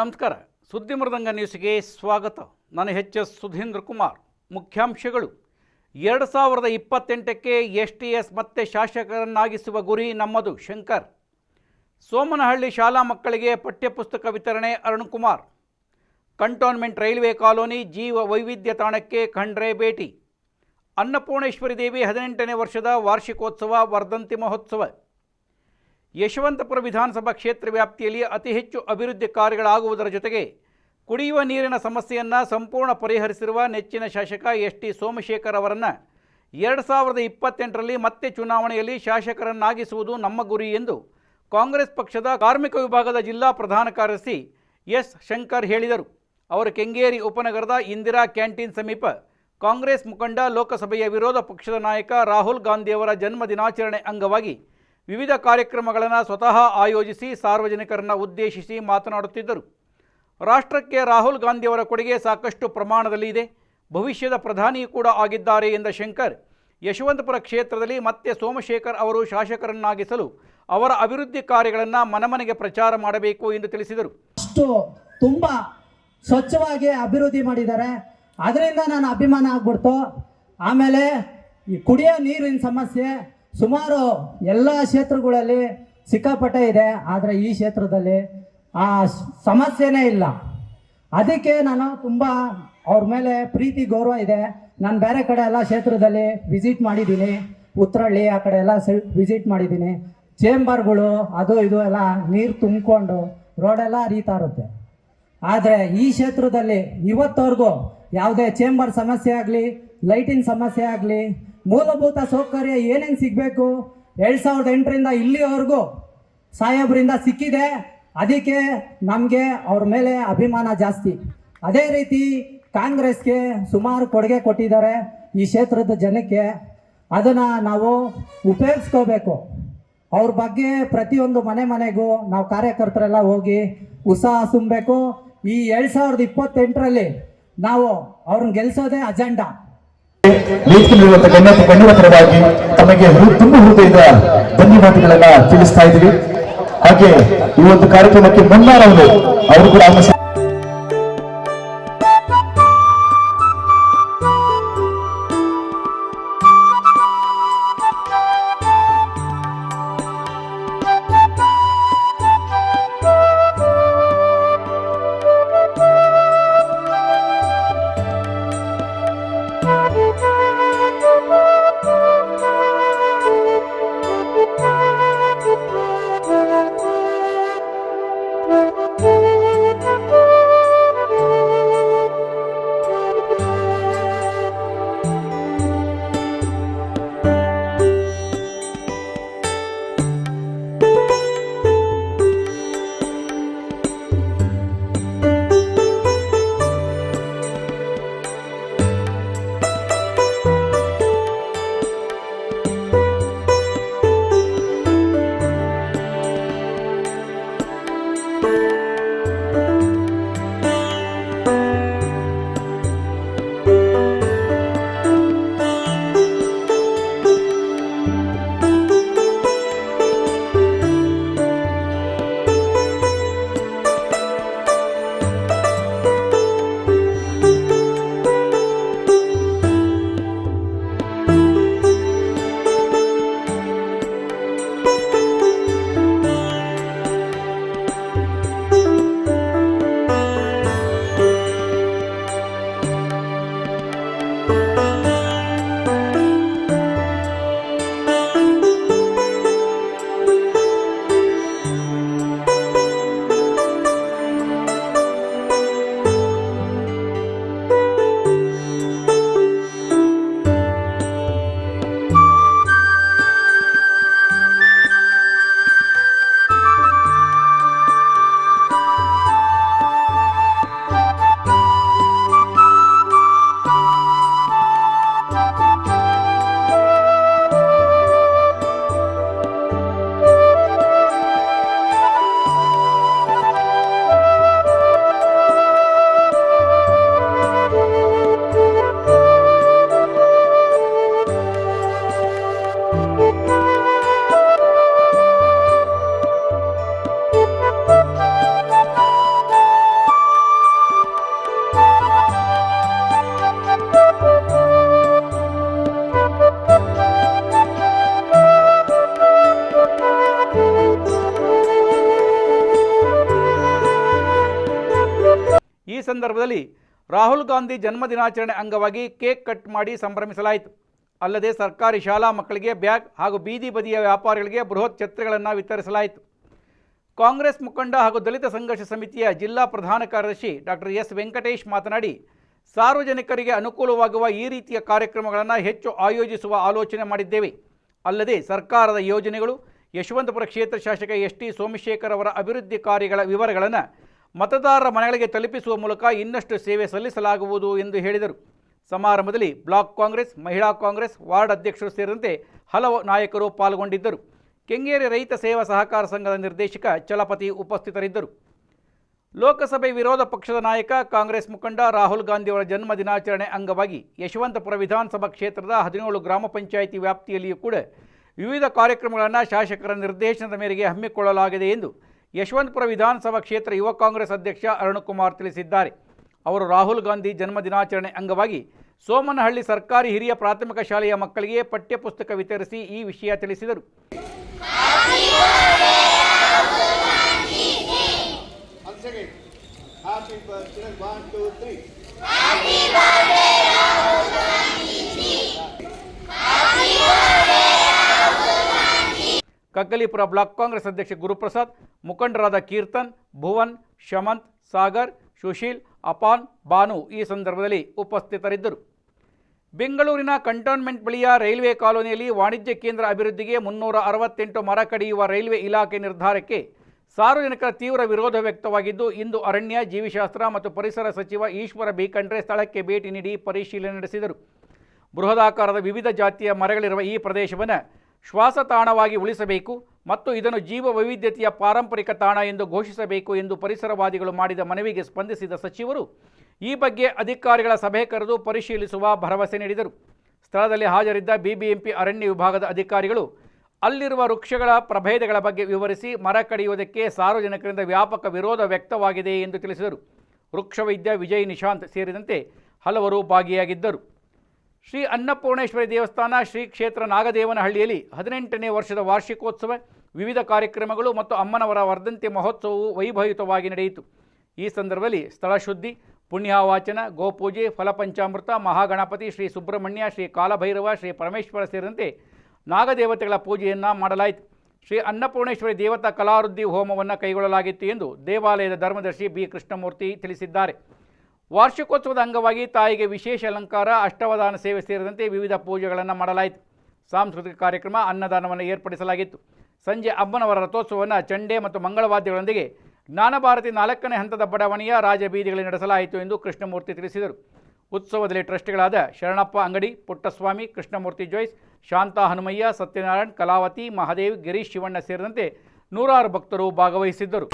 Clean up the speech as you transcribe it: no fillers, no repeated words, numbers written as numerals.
ನಮಸ್ಕಾರ. ಸುದ್ದಿ ಮೃದಂಗ ನ್ಯೂಸ್ಗೆ ಸ್ವಾಗತ. ನಾನು ಎಚ್.ಎಸ್. ಸುಧೀಂದ್ರ ಕುಮಾರ್. ಮುಖ್ಯಾಂಶಗಳು: 2028ಕ್ಕೆ STS ಮತ್ತೆ ಶಾಸಕರನ್ನಾಗಿಸುವ ಗುರಿ ನಮ್ಮದು, ಶಂಕರ್. ಸೋಮನಹಳ್ಳಿ ಶಾಲಾ ಮಕ್ಕಳಿಗೆ ಪಠ್ಯಪುಸ್ತಕ ವಿತರಣೆ, ಅರುಣ್ಕುಮಾರ್. ಕಂಟೋನ್ಮೆಂಟ್ ರೈಲ್ವೆ ಕಾಲೋನಿ ಜೀವ ವೈವಿಧ್ಯ ತಾಣಕ್ಕೆ ಖಂಡ್ರೆ ಭೇಟಿ. ಅನ್ನಪೂರ್ಣೇಶ್ವರಿ ದೇವಿ 18ನೇ ವರ್ಷದ ವಾರ್ಷಿಕೋತ್ಸವ, ವರ್ಧಂತಿ ಮಹೋತ್ಸವ. ಯಶವಂತಪುರ ವಿಧಾನಸಭಾ ಕ್ಷೇತ್ರ ವ್ಯಾಪ್ತಿಯಲ್ಲಿ ಅತಿ ಹೆಚ್ಚು ಅಭಿವೃದ್ಧಿ ಕಾರ್ಯಗಳಾಗುವುದರ ಜೊತೆಗೆ ಕುಡಿಯುವ ನೀರಿನ ಸಮಸ್ಯೆಯನ್ನು ಸಂಪೂರ್ಣ ಪರಿಹರಿಸಿರುವ ನೆಚ್ಚಿನ ಶಾಸಕ ST ಸೋಮಶೇಖರ್ ಅವರನ್ನು 2028ರಲ್ಲಿ ಮತ್ತೆ ಚುನಾವಣೆಯಲ್ಲಿ ಶಾಸಕರನ್ನಾಗಿಸುವುದು ನಮ್ಮ ಗುರಿ ಎಂದು ಕಾಂಗ್ರೆಸ್ ಪಕ್ಷದ ಕಾರ್ಮಿಕ ವಿಭಾಗದ ಜಿಲ್ಲಾ ಪ್ರಧಾನ ಕಾರ್ಯದರ್ಶಿ ಎಸ್. ಶಂಕರ್ ಹೇಳಿದರು. ಅವರು ಕೆಂಗೇರಿ ಉಪನಗರದ ಇಂದಿರಾ ಕ್ಯಾಂಟೀನ್ ಸಮೀಪ ಕಾಂಗ್ರೆಸ್ ಮುಖಂಡ, ಲೋಕಸಭೆಯ ವಿರೋಧ ಪಕ್ಷದ ನಾಯಕ ರಾಹುಲ್ ಗಾಂಧಿಯವರ ಜನ್ಮ ದಿನಾಚರಣೆ ಅಂಗವಾಗಿ ವಿವಿಧ ಕಾರ್ಯಕ್ರಮಗಳನ್ನು ಸ್ವತಃ ಆಯೋಜಿಸಿ ಸಾರ್ವಜನಿಕರನ್ನು ಉದ್ದೇಶಿಸಿ ಮಾತನಾಡುತ್ತಿದ್ದರು. ರಾಷ್ಟ್ರಕ್ಕೆ ರಾಹುಲ್ ಗಾಂಧಿಯವರ ಕೊಡುಗೆ ಸಾಕಷ್ಟು ಪ್ರಮಾಣದಲ್ಲಿ ಇದೆ. ಭವಿಷ್ಯದ ಪ್ರಧಾನಿ ಕೂಡ ಆಗಿದ್ದಾರೆ ಎಂದ ಶಂಕರ್, ಯಶವಂತಪುರ ಕ್ಷೇತ್ರದಲ್ಲಿ ಮತ್ತೆ ಸೋಮಶೇಖರ್ ಅವರು ಶಾಸಕರನ್ನಾಗಿಸಲು ಅವರ ಅಭಿವೃದ್ಧಿ ಕಾರ್ಯಗಳನ್ನು ಮನೆಮನೆಗೆ ಪ್ರಚಾರ ಮಾಡಬೇಕು ಎಂದು ತಿಳಿಸಿದರು. ತುಂಬ ಸ್ವಚ್ಛವಾಗಿ ಅಭಿವೃದ್ಧಿ ಮಾಡಿದ್ದಾರೆ, ಅದರಿಂದ ನಾನು ಅಭಿಮಾನ ಆಗ್ಬಿಡ್ತು. ಆಮೇಲೆ ಈ ಕುಡಿಯೋ ನೀರಿನ ಸಮಸ್ಯೆ ಸುಮಾರು ಎಲ್ಲ ಕ್ಷೇತ್ರಗಳಲ್ಲಿ ಸಿಕ್ಕಾಪಟ್ಟೆ ಇದೆ, ಆದರೆ ಈ ಕ್ಷೇತ್ರದಲ್ಲಿ ಆ ಸಮಸ್ಯೆನೇ ಇಲ್ಲ. ಅದಕ್ಕೆ ನಾನು ತುಂಬ ಅವ್ರ ಮೇಲೆ ಪ್ರೀತಿ ಗೌರವ ಇದೆ. ನಾನು ಬೇರೆ ಕಡೆ ಎಲ್ಲ ಕ್ಷೇತ್ರದಲ್ಲಿ ವಿಸಿಟ್ ಮಾಡಿದ್ದೀನಿ, ಉತ್ತರಹಳ್ಳಿ ಆ ಕಡೆ ಎಲ್ಲ ವಿಸಿಟ್ ಮಾಡಿದ್ದೀನಿ. ಚೇಂಬರ್ಗಳು ಅದು ಇದು ಎಲ್ಲ ನೀರು ತುಂಬಿಕೊಂಡು ರೋಡೆಲ್ಲ ಹರಿತಾ ಇರುತ್ತೆ. ಆದರೆ ಈ ಕ್ಷೇತ್ರದಲ್ಲಿ ಇವತ್ತವರೆಗೂ ಯಾವುದೇ ಚೇಂಬರ್ ಸಮಸ್ಯೆ ಆಗಲಿ, ಲೈಟಿನ ಸಮಸ್ಯೆ ಆಗಲಿ, ಮೂಲಭೂತ ಸೌಕರ್ಯ ಏನೇನು ಸಿಗಬೇಕು 2008ರಿಂದ ಇಲ್ಲಿವರೆಗೂ ಸಾಹೇಬರಿಂದ ಸಿಕ್ಕಿದೆ. ಅದಕ್ಕೆ ನಮಗೆ ಅವ್ರ ಮೇಲೆ ಅಭಿಮಾನ ಜಾಸ್ತಿ. ಅದೇ ರೀತಿ ಕಾಂಗ್ರೆಸ್ಗೆ ಸುಮಾರು ಕೊಡುಗೆ ಕೊಟ್ಟಿದ್ದಾರೆ ಈ ಕ್ಷೇತ್ರದ ಜನಕ್ಕೆ. ಅದನ್ನು ನಾವು ಉಪಯೋಗಿಸ್ಕೋಬೇಕು. ಅವ್ರ ಬಗ್ಗೆ ಪ್ರತಿಯೊಂದು ಮನೆಗೂ ನಾವು ಕಾರ್ಯಕರ್ತರೆಲ್ಲ ಹೋಗಿ ಉತ್ಸಾಹ ತುಂಬಬೇಕು. ಈ 2028ರಲ್ಲಿ ನಾವು ಅವ್ರನ್ನ ಗೆಲ್ಲಿಸೋದೇ ಅಜೆಂಡಾ. ಗಣ್ಯರ ಪರವಾಗಿ ತಮಗೆ ತುಂಬ ಹೃದಯದ ಧನ್ಯವಾದಗಳನ್ನ ತಿಳಿಸ್ತಾ ಇದ್ದೀವಿ. ಹಾಗೆ ಈ ಒಂದು ಕಾರ್ಯಕ್ರಮಕ್ಕೆ ಮುನ್ನಾರವರು ಅವರು ಕೂಡ ಈ ಸಂದರ್ಭದಲ್ಲಿ ರಾಹುಲ್ ಗಾಂಧಿ ಜನ್ಮದಿನಾಚರಣೆ ಅಂಗವಾಗಿ ಕೇಕ್ ಕಟ್ ಮಾಡಿ ಸಂಭ್ರಮಿಸಲಾಯಿತು. ಅಲ್ಲದೆ ಸರ್ಕಾರಿ ಶಾಲಾ ಮಕ್ಕಳಿಗೆ ಬ್ಯಾಗ್ ಹಾಗೂ ಬೀದಿ ಬದಿಯ ವ್ಯಾಪಾರಿಗಳಿಗೆ ಬೃಹತ್ ಛತ್ರಿಗಳನ್ನು ವಿತರಿಸಲಾಯಿತು. ಕಾಂಗ್ರೆಸ್ ಮುಖಂಡ ಹಾಗೂ ದಲಿತ ಸಂಘರ್ಷ ಸಮಿತಿಯ ಜಿಲ್ಲಾ ಪ್ರಧಾನ ಕಾರ್ಯದರ್ಶಿ ಡಾಕ್ಟರ್ ಎಸ್ ವೆಂಕಟೇಶ್ ಮಾತನಾಡಿ, ಸಾರ್ವಜನಿಕರಿಗೆ ಅನುಕೂಲವಾಗುವ ಈ ರೀತಿಯ ಕಾರ್ಯಕ್ರಮಗಳನ್ನು ಹೆಚ್ಚು ಆಯೋಜಿಸುವ ಆಲೋಚನೆ ಮಾಡಿದ್ದೇವೆ. ಅಲ್ಲದೆ ಸರ್ಕಾರದ ಯೋಜನೆಗಳು, ಯಶವಂತಪುರ ಕ್ಷೇತ್ರ ಶಾಸಕ ಎಸ್ ಟಿ ಸೋಮಶೇಖರ್ ಅವರ ಅಭಿವೃದ್ಧಿ ಕಾರ್ಯಗಳ ವಿವರಗಳನ್ನು ಮತದಾರರ ಮನೆಗಳಿಗೆ ತಲುಪಿಸುವ ಮೂಲಕ ಇನ್ನಷ್ಟು ಸೇವೆ ಸಲ್ಲಿಸಲಾಗುವುದು ಎಂದು ಹೇಳಿದರು. ಸಮಾರಂಭದಲ್ಲಿ ಬ್ಲಾಕ್ ಕಾಂಗ್ರೆಸ್, ಮಹಿಳಾ ಕಾಂಗ್ರೆಸ್, ವಾರ್ಡ್ ಅಧ್ಯಕ್ಷರು ಸೇರಿದಂತೆ ಹಲವು ನಾಯಕರು ಪಾಲ್ಗೊಂಡಿದ್ದರು. ಕೆಂಗೇರಿ ರೈತ ಸೇವಾ ಸಹಕಾರ ಸಂಘದ ನಿರ್ದೇಶಕ ಚಲಪತಿ ಉಪಸ್ಥಿತರಿದ್ದರು. ಲೋಕಸಭೆ ವಿರೋಧ ಪಕ್ಷದ ನಾಯಕ ಕಾಂಗ್ರೆಸ್ ಮುಖಂಡ ರಾಹುಲ್ ಗಾಂಧಿ ಅವರ ಜನ್ಮ ದಿನಾಚರಣೆ ಅಂಗವಾಗಿ ಯಶವಂತಪುರ ವಿಧಾನಸಭಾ ಕ್ಷೇತ್ರದ 17 ಗ್ರಾಮ ಪಂಚಾಯಿತಿ ವ್ಯಾಪ್ತಿಯಲ್ಲಿಯೂ ಕೂಡ ವಿವಿಧ ಕಾರ್ಯಕ್ರಮಗಳನ್ನು ಶಾಸಕರ ನಿರ್ದೇಶನದ ಮೇರೆಗೆ ಹಮ್ಮಿಕೊಳ್ಳಲಾಗಿದೆ ಎಂದು ಯಶವಂತಪುರ ವಿಧಾನಸಭಾ ಕ್ಷೇತ್ರ ಯುವ ಕಾಂಗ್ರೆಸ್ ಅಧ್ಯಕ್ಷ ಅರುಣಕುಮಾರ್ ತಿಳಿಸಿದ್ದಾರೆ. ಅವರು ರಾಹುಲ್ ಗಾಂಧಿ ಜನ್ಮ ದಿನಾಚರಣೆ ಅಂಗವಾಗಿ ಸೋಮನಹಳ್ಳಿ ಸರ್ಕಾರಿ ಹಿರಿಯ ಪ್ರಾಥಮಿಕ ಶಾಲೆಯ ಮಕ್ಕಳಿಗೆ ಪಠ್ಯಪುಸ್ತಕ ವಿತರಿಸಿ ಈ ವಿಷಯ ತಿಳಿಸಿದರು. Happy birthday, 1, 2, 3. Happy birthday, Rahul Gandhi ji. Happy birthday, Rahul Gandhi. Kaggalipura block Congress ಅಧ್ಯಕ್ಷ ಗುರುಪ್ರಸಾದ್, ಮುಖಂಡರಾದ ಕೀರ್ತನ್, ಭುವನ್, ಶಮಂತ್, ಸಾಗರ್, ಸುಶೀಲ್, ಅಪಾನ್, ಬಾನು ಈ ಸಂದರ್ಭದಲ್ಲಿ ಉಪಸ್ಥಿತರಿದ್ದರು. ಬೆಂಗಳೂರಿನ ಕಂಟೋನ್ಮೆಂಟ್ ಬಳಿಯ ರೈಲ್ವೆ ಕಾಲೋನಿಯಲ್ಲಿ ವಾಣಿಜ್ಯ ಕೇಂದ್ರ ಅಭಿವೃದ್ಧಿಗೆ 368 ಮರ ಕಡಿಯುವ ರೈಲ್ವೆ ಇಲಾಖೆ ನಿರ್ಧಾರಕ್ಕೆ ಸಾರ್ವಜನಿಕರ ತೀವ್ರ ವಿರೋಧ ವ್ಯಕ್ತವಾಗಿದ್ದು, ಇಂದು ಅರಣ್ಯ, ಜೀವಿಶಾಸ್ತ್ರ ಮತ್ತು ಪರಿಸರ ಸಚಿವ ಈಶ್ವರ ಬಿ ಖಂಡ್ರೆ ಸ್ಥಳಕ್ಕೆ ಭೇಟಿ ನೀಡಿ ಪರಿಶೀಲನೆ ನಡೆಸಿದರು. ಬೃಹದಾಕಾರದ ವಿವಿಧ ಜಾತಿಯ ಮರಗಳಿರುವ ಈ ಪ್ರದೇಶವನ್ನು ಶ್ವಾಸತಾಣವಾಗಿ ಉಳಿಸಬೇಕು ಮತ್ತು ಇದನ್ನು ಜೀವ ವೈವಿಧ್ಯತೆಯ ಪಾರಂಪರಿಕ ತಾಣ ಎಂದು ಘೋಷಿಸಬೇಕು ಎಂದು ಪರಿಸರವಾದಿಗಳು ಮಾಡಿದ ಮನವಿಗೆ ಸ್ಪಂದಿಸಿದ ಸಚಿವರು ಈ ಬಗ್ಗೆ ಅಧಿಕಾರಿಗಳ ಸಭೆ ಕರೆದು ಪರಿಶೀಲಿಸುವ ಭರವಸೆ ನೀಡಿದರು. ಸ್ಥಳದಲ್ಲಿ ಹಾಜರಿದ್ದ ಬಿಬಿಎಂಪಿ ಅರಣ್ಯ ವಿಭಾಗದ ಅಧಿಕಾರಿಗಳು ಅಲ್ಲಿರುವ ವೃಕ್ಷಗಳ ಪ್ರಭೇದಗಳ ಬಗ್ಗೆ ವಿವರಿಸಿ ಮರ ಕಡಿಯುವುದಕ್ಕೆ ಸಾರ್ವಜನಿಕರಿಂದ ವ್ಯಾಪಕ ವಿರೋಧ ವ್ಯಕ್ತವಾಗಿದೆ ಎಂದು ತಿಳಿಸಿದರು. ವೃಕ್ಷವೈದ್ಯ ವಿಜಯ್ ನಿಶಾಂತ್ ಸೇರಿದಂತೆ ಹಲವರು ಭಾಗಿಯಾಗಿದ್ದರು. ಶ್ರೀ ಅನ್ನಪೂರ್ಣೇಶ್ವರಿ ದೇವಸ್ಥಾನ ಶ್ರೀ ಕ್ಷೇತ್ರ ನಾಗದೇವನಹಳ್ಳಿಯಲ್ಲಿ 18ನೇ ವರ್ಷದ ವಾರ್ಷಿಕೋತ್ಸವ, ವಿವಿಧ ಕಾರ್ಯಕ್ರಮಗಳು ಮತ್ತು ಅಮ್ಮನವರ ವರ್ಧಂತಿ ಮಹೋತ್ಸವವು ವೈಭವಯುತವಾಗಿ ನಡೆಯಿತು. ಈ ಸಂದರ್ಭದಲ್ಲಿ ಸ್ಥಳ ಶುದ್ಧಿ, ಪುಣ್ಯವಾಚನ, ಗೋಪೂಜೆ, ಫಲಪಂಚಾಮೃತ, ಮಹಾಗಣಪತಿ, ಶ್ರೀ ಸುಬ್ರಹ್ಮಣ್ಯ, ಶ್ರೀ ಕಾಲಭೈರವ, ಶ್ರೀ ಪರಮೇಶ್ವರ ಸೇರಿದಂತೆ ನಾಗದೇವತೆಗಳ ಪೂಜೆಯನ್ನು ಮಾಡಲಾಯಿತು. ಶ್ರೀ ಅನ್ನಪೂರ್ಣೇಶ್ವರಿ ದೇವತಾ ಕಲಾವೃದ್ಧಿ ಹೋಮವನ್ನು ಕೈಗೊಳ್ಳಲಾಗಿತ್ತು ಎಂದು ದೇವಾಲಯದ ಧರ್ಮದರ್ಶಿ ಬಿ ಕೃಷ್ಣಮೂರ್ತಿ ತಿಳಿಸಿದ್ದಾರೆ. ವಾರ್ಷಿಕೋತ್ಸವದ ಅಂಗವಾಗಿ ತಾಯಿಗೆ ವಿಶೇಷ ಅಲಂಕಾರ, ಅಷ್ಟವಧಾನ ಸೇವೆ ಸೇರಿದಂತೆ ವಿವಿಧ ಪೂಜೆಗಳನ್ನು ಮಾಡಲಾಯಿತು. ಸಾಂಸ್ಕೃತಿಕ ಕಾರ್ಯಕ್ರಮ, ಅನ್ನದಾನವನ್ನು ಏರ್ಪಡಿಸಲಾಗಿತ್ತು. ಸಂಜೆ ಅಮ್ಮನವರ ರಥೋತ್ಸವವನ್ನು ಚಂಡೆ ಮತ್ತು ಮಂಗಳವಾದ್ಯಗಳೊಂದಿಗೆ ಜ್ಞಾನಭಾರತಿ 4ನೇ ಹಂತದ ಬಡಾವಣೆಯ ರಾಜಬೀದಿಗಳಲ್ಲಿ ನಡೆಸಲಾಯಿತು ಎಂದು ಕೃಷ್ಣಮೂರ್ತಿ ತಿಳಿಸಿದರು. ಉತ್ಸವದಲ್ಲಿ ಟ್ರಸ್ಟಿಗಳಾದ ಶರಣಪ್ಪ ಅಂಗಡಿ, ಪುಟ್ಟಸ್ವಾಮಿ, ಕೃಷ್ಣಮೂರ್ತಿ ಜೋಯ್ಸ್, ಶಾಂತಾ ಹನುಮಯ್ಯ, ಸತ್ಯನಾರಾಯಣ್, ಕಲಾವತಿ, ಮಹಾದೇವ್, ಗಿರೀಶ್ ಶಿವಣ್ಣ ಸೇರಿದಂತೆ 100 ಭಕ್ತರು ಭಾಗವಹಿಸಿದ್ದರು.